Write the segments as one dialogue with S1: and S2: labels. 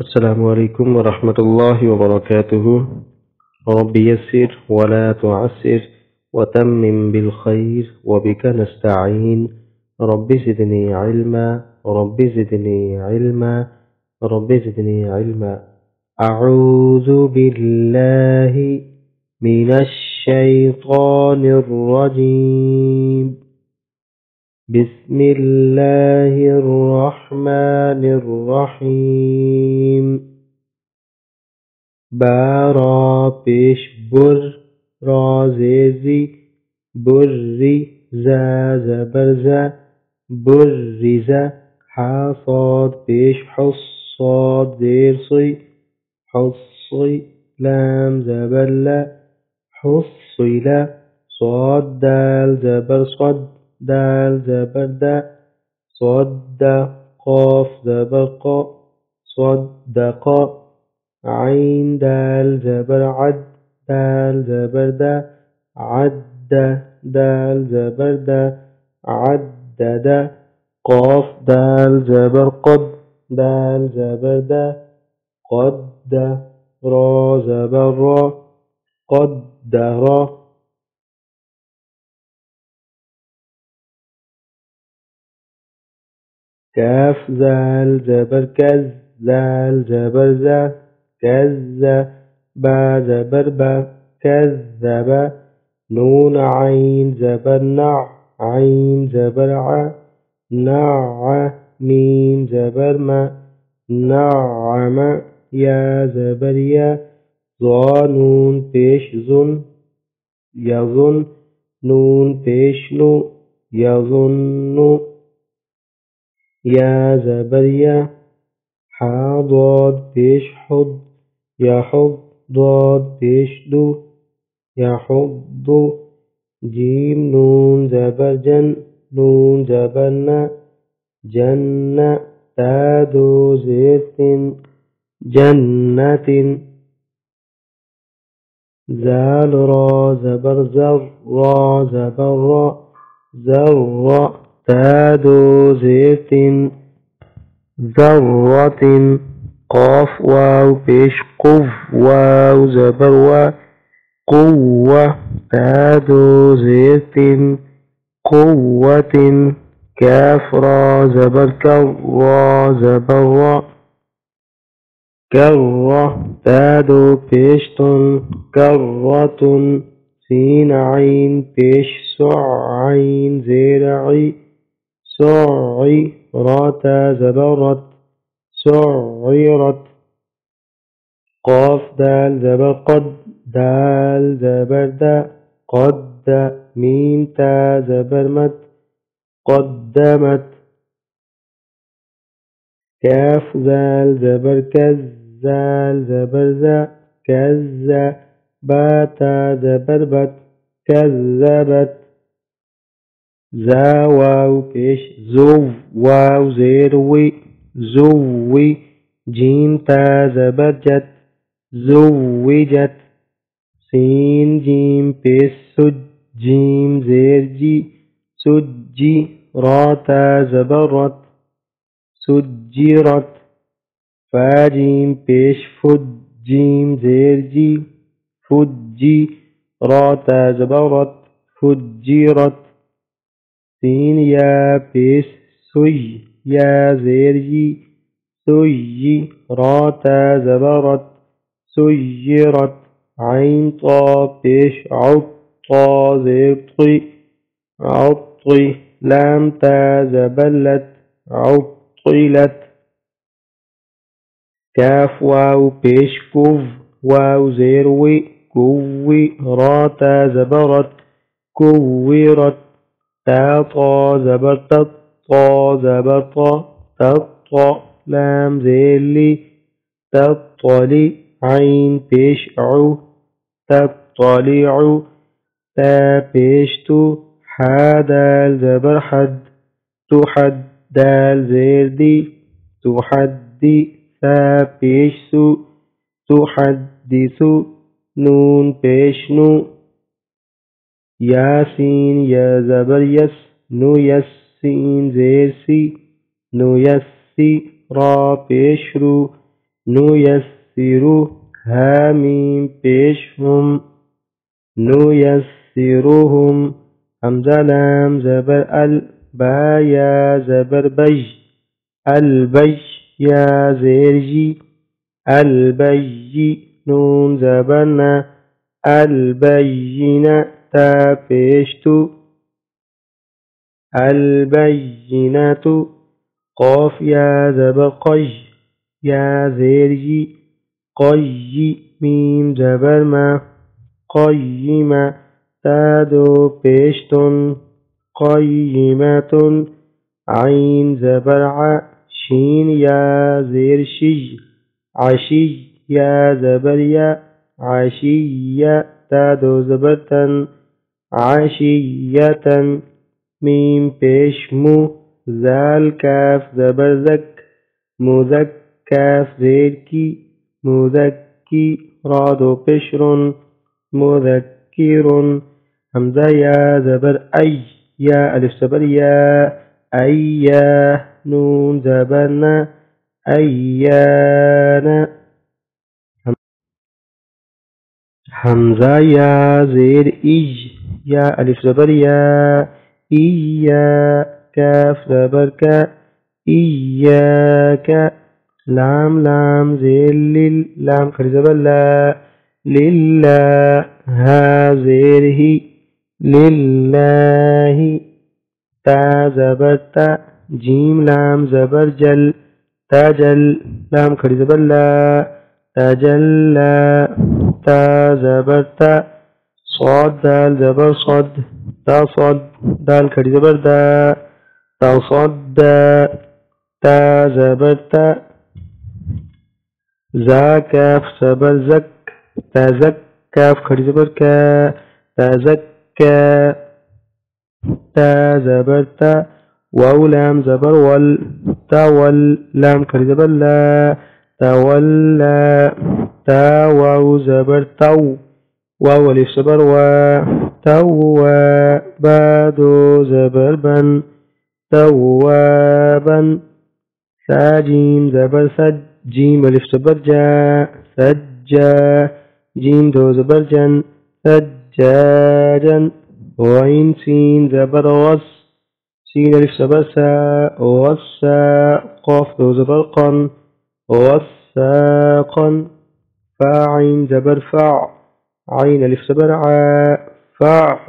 S1: السلام عليكم ورحمة الله وبركاته. رب يسر ولا تعسر وتمم بالخير وبك نستعين. رب زدني علما، رب زدني علما، رب زدني علما. أعوذ بالله من الشيطان الرجيم. بسم الله الرحمن الرحيم. بارا پیش بر رازیزی بری زبرزه بریزه حصاد پیش حصاد زیرصی حصی لام زبله حصيلة صاد دال زبر صد دال زبر دا صد قاف زبر قا صدق عين دال زبر عد دال زبر دا عد دال زبر دا عدد قاف دال زبر قد دال زبر دا قد را زبر را قدر كاف زال زبر كز زال زبر ذا كز با زبر با كذب نون عين زبر نع عين زبر ع نع ميم زبر ما نعم يا زبر يا ظانون پیش زن يظن نون پیش نو يظن يا زبر يا حاضاد پیش حض يحض ضاد پیش دو يحض جيم نون زبر جن نون زبر نا جن تادو زيت جنة زال را زبر زر را زبر را زر تادو زيت ذرة قاف واو پیش قف واو زبر و قوة تادو زيت قوة كاف را زبر كر را زبر را كرة تادو پیشتن كرة سين عين پیش سع عين زيرعي سعي رات زبرت سعرت قاف دال زبر قد دال زبر دا قد ميم تا زبر مت قدمت كاف زال زبر كز زال زبر ذا كز باتا زبر بت كذبت زا واو پیش زو واو زيروي زوي جيم تا زبر جت زوجت سين جيم پیش سج جيم زير جي سجي را تا زبرت سجرت فاجيم پیش فج جيم زير جي فجي را تا زبرت فجرت سين يا پیش سي يا زير جي سي را تا زبرت سيرت عين طا پیش عط طا زير طي عطي لام تا زبلت عطلت كاف واو پیش كوف واو زير وي كوي را تا زبرت كورت تا طا زبر طا زبر طا لام زير لي تطلي عين پیش عو تطلع تا پیش تو حدال زبر حد تحد دال زير دي تحدي ثا پیش سو تحدث نون پیش نو ياسين يا زبر يس نو يسين زير سي نو يسي را پیش رو نيسره ها ميم پیش هم نيسرهم همزة لام زبر ال با يا زبر بج البج يا زيرجي البي نون زبرنا البينة تا پیشتو البينة قاف يا زبر قج يا زيرجي قي ميم زبر ما قيمة تادو پیشتن قيمة عين زبر ع شين يا زير شي عشي يا زبر يا عشية تادو زبرتن عشية ميم پیش مو زال كاف زبر زك مذك كاف زير كي مذكي رادو قشر مذكر همزة يا زبر أي يا ألف زبر يا أي نون زبرنا أيانا همزة يا زير إج يا ألف زبر يا إيا كاف زبر كا إياك لام زير لل لام خرج زبر لا لله ها زيره لله تا زبر تا جيم لام زبر جل تجل لام خرج زبر لا تجلى تا زبر تا صاد دال زبر صد تا صد دال خرج زبر دا تصد تا زبر تا زا كاف زبر زك تزك كاف خرج زبر كا تزكى تا زبر تا واو لام زبر ول تول لام خرج زبر لا تولى تا واو زبر تو واو الف زبر و توا بادو زبر بن توابا ساجيم زبر سج جيم الف زبر جا سجا جيم دو زبر جن سجاجا وعين سين زبر غص سين الف زبر سا غصا قاف دو زبر قن غساقا فاعين زبر فع عين الف زبر ع فع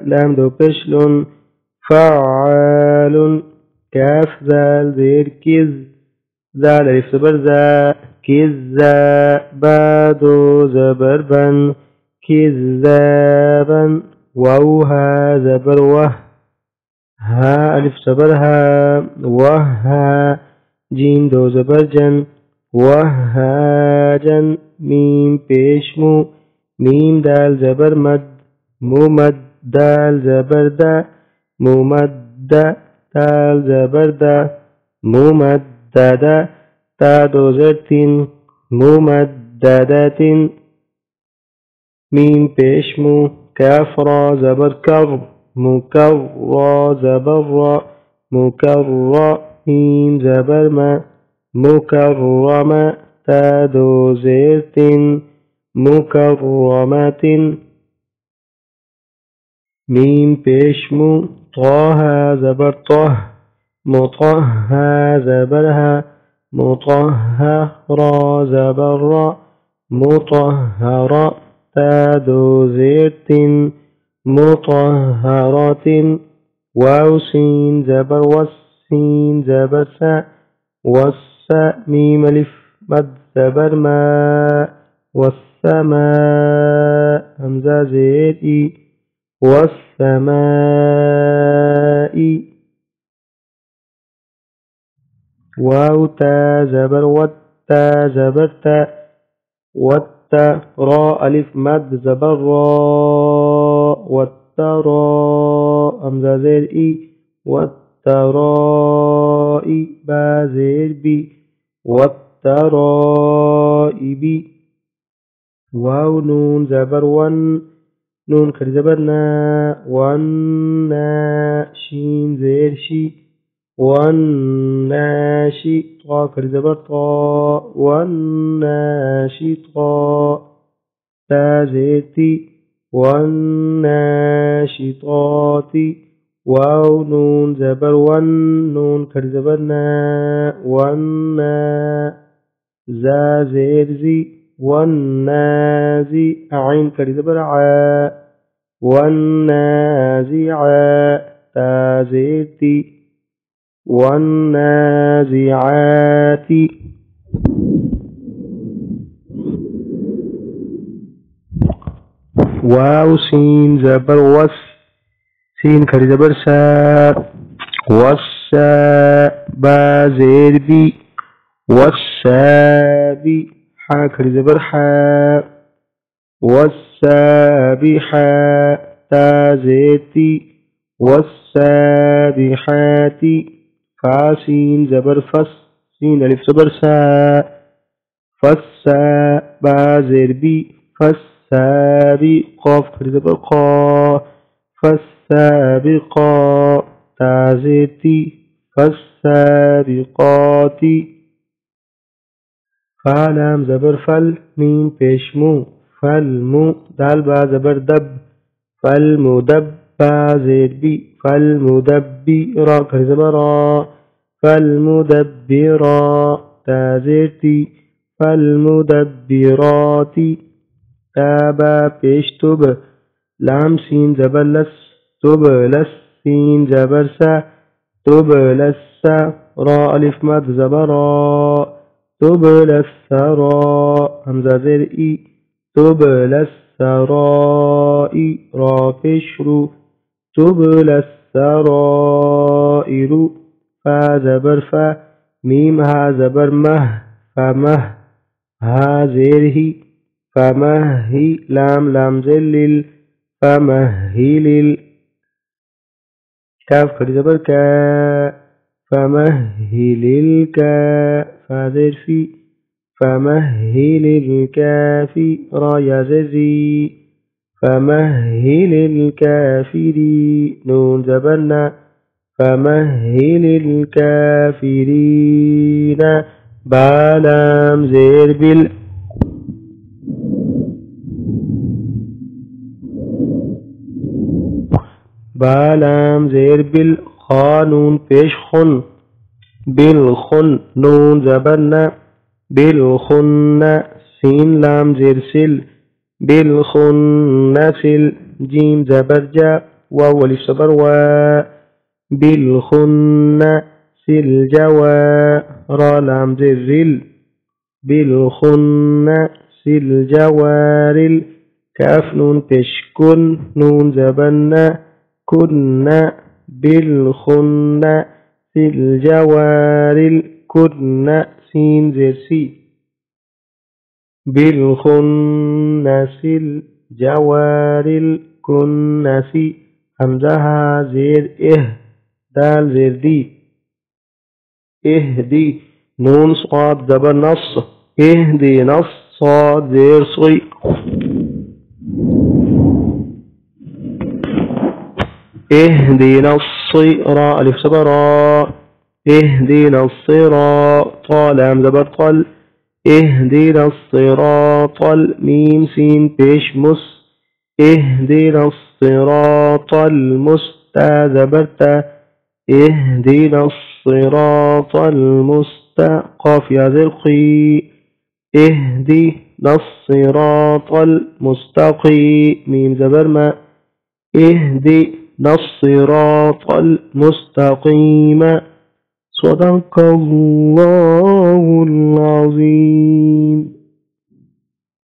S1: لام دو بشل فعال كاف زال زير كز زال الف زبر زا كذا بادو زبر بن كذابا ووها زبر وه ها الف زبر ها وها جيم دو زبر جن وهاجا ميم پیش مو ميم دال زبر مد ممد دال زبر دا ممد دال زبر دا ممدد تا دو زرتين ممددات ميم پیش مو كاف را زبر كر مكر را زبر را مكر ميم زبر ما مكرمة تا دو زيت مكرمات ميم پیش مو طه زبر طه مطه زبرها مطهر زبر را مطهر تا دو زيت مطهرات واو سين زبر والسين زبر سا والسا ميم الف مد زبر ما والسماء همزة زير إي والسماء واو تا زبر والتا زبر تا والتا را ألف مد زبر را والترى همزة زير إي والترائي با زير بي والترائب واو نون زبر ون نون خرج زبر نا والنا شين زير شي والناشطة خرج زبر طا والناشطة تا زير تي والناشطات واو نون زبر والنون خرج زبر نا والنا زا زير زي والنازي عين خرج زبر عا والنازعات تا زير تي والنازعات واو سين زبر وس سين خرج زبر سا والسا با زير بي والسابي حا خرج زبر حا والسابحات تا زير تي والسابحات فا سين زبر فس سين ألف زبر سا فسا با زير بي فالسابق قاف خرج زبر قا فالسابقا تا زير تي فالسابقات فا لام زبر فل ميم پیشمو فالمو دال با زبر دب فالمدب با زير بي فالمدبر خرج زبر را فالمدبرا تا زير تي فالمدبرات تابا پیش تب لام سين زبر لس تب لس سين زبر سا تب لس را ألف مد زبر را تب لس را همزة زر إي تب لس رائي را پیش رو تب لس رائر فا زبر فا ميم ها زبر مه فمه ها زير هي فمهي لام لام زلل فمهل كاف خرج زبر كا فمهل الكا فازر في فمهل الكافي را يززي فمهل الكافرين نون زبرنا فمهل الكافرين بالام زير بال بالام زير بال خانون پیش خن بالخن نون زبرنا بالخن سين لام زير سل بالخن سل جيم زبر جا واو ألف زبر وا بالخن سل جوا را لام زير رل بالخن سل جوارل كاف نون پیش كن نون زبرنا كنا بالخن سل جوارل كنا سين زير سي بالخنس الجوار الكنس همزها زير دال زير دي اهدي نون صاد زبر نص اهدي نص صاد زير صي اهدنا الصراط ألف زبر اهدنا الصراط لام زبر طل اهدنا الصراط الميم سين پیش مس اهدنا الصراط المستا زبرتا اهدنا الصراط المستقف يا ذي القي اهدنا الصراط المستقيم ميم زبر ما اهدنا الصراط المستقيم صدق الله العظيم.